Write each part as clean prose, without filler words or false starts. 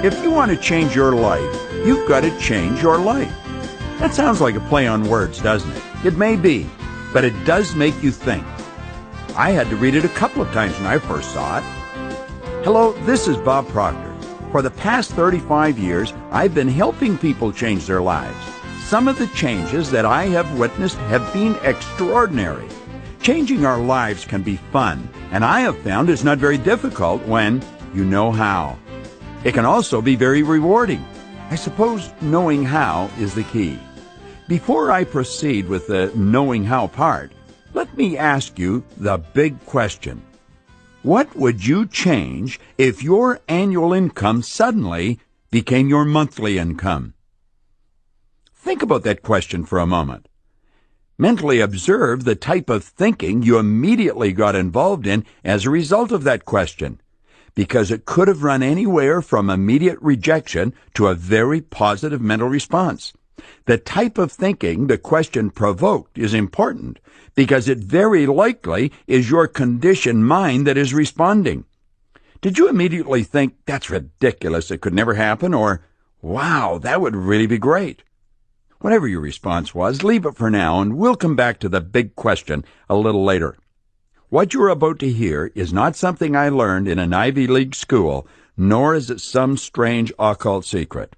If you want to change your life, you've got to change your life. That sounds like a play on words, doesn't it? It may be, but it does make you think. I had to read it a couple of times when I first saw it. Hello, this is Bob Proctor. For the past 35 years, I've been helping people change their lives. Some of the changes that I have witnessed have been extraordinary. Changing our lives can be fun, and I have found it's not very difficult when you know how. It can also be very rewarding. I suppose knowing how is the key. Before I proceed with the knowing how part, let me ask you the big question. What would you change if your annual income suddenly became your monthly income? Think about that question for a moment. Mentally observe the type of thinking you immediately got involved in as a result of that question, because it could have run anywhere from immediate rejection to a very positive mental response. The type of thinking the question provoked is important because it very likely is your conditioned mind that is responding. Did you immediately think, that's ridiculous, it could never happen, or, wow, that would really be great? Whatever your response was, leave it for now, and we'll come back to the big question a little later. What you're about to hear is not something I learned in an Ivy League school, nor is it some strange occult secret.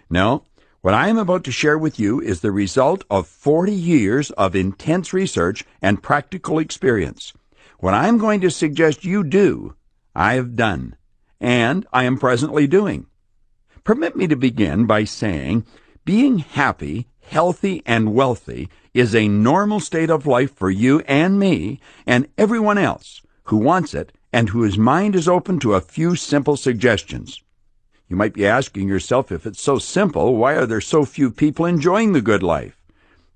No, what I am about to share with you is the result of 40 years of intense research and practical experience. What I'm going to suggest you do, I have done, and I am presently doing. Permit me to begin by saying, being happy, healthy, and wealthy is a normal state of life for you and me and everyone else who wants it and whose mind is open to a few simple suggestions. You might be asking yourself, if it's so simple, why are there so few people enjoying the good life?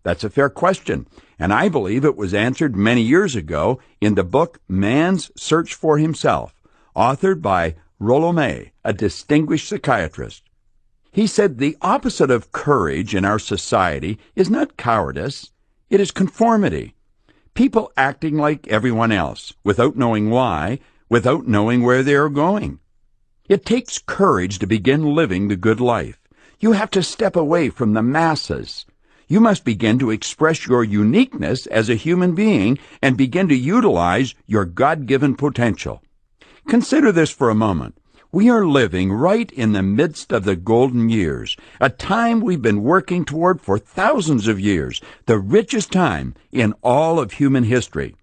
That's a fair question, and I believe it was answered many years ago in the book Man's Search for Himself, authored by Rollo May, a distinguished psychiatrist. He said the opposite of courage in our society is not cowardice, it is conformity. People acting like everyone else, without knowing why, without knowing where they are going. It takes courage to begin living the good life. You have to step away from the masses. You must begin to express your uniqueness as a human being and begin to utilize your God-given potential. Consider this for a moment. We are living right in the midst of the golden years, a time we've been working toward for thousands of years, the richest time in all of human history.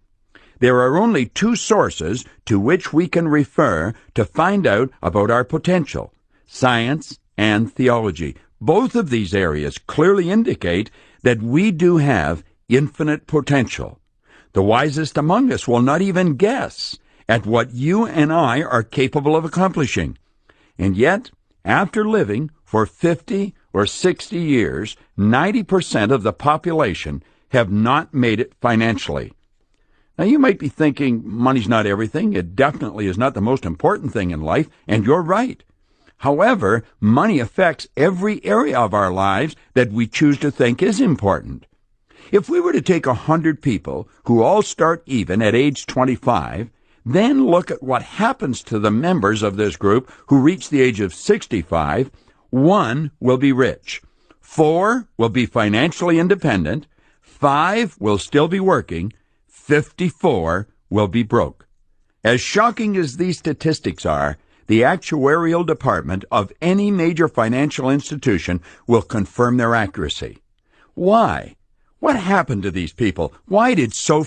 There are only two sources to which we can refer to find out about our potential: science and theology. Both of these areas clearly indicate that we do have infinite potential. The wisest among us will not even guess at what you and I are capable of accomplishing. And yet, after living for 50 or 60 years, 90% of the population have not made it financially. Now, you might be thinking, money's not everything. It definitely is not the most important thing in life, and you're right. However, money affects every area of our lives that we choose to think is important. If we were to take 100 people who all start even at age 25, then look at what happens to the members of this group who reach the age of 65. 1 will be rich. 4 will be financially independent. 5 will still be working. 54 will be broke. As shocking as these statistics are, the actuarial department of any major financial institution will confirm their accuracy. Why? What happened to these people? Why did so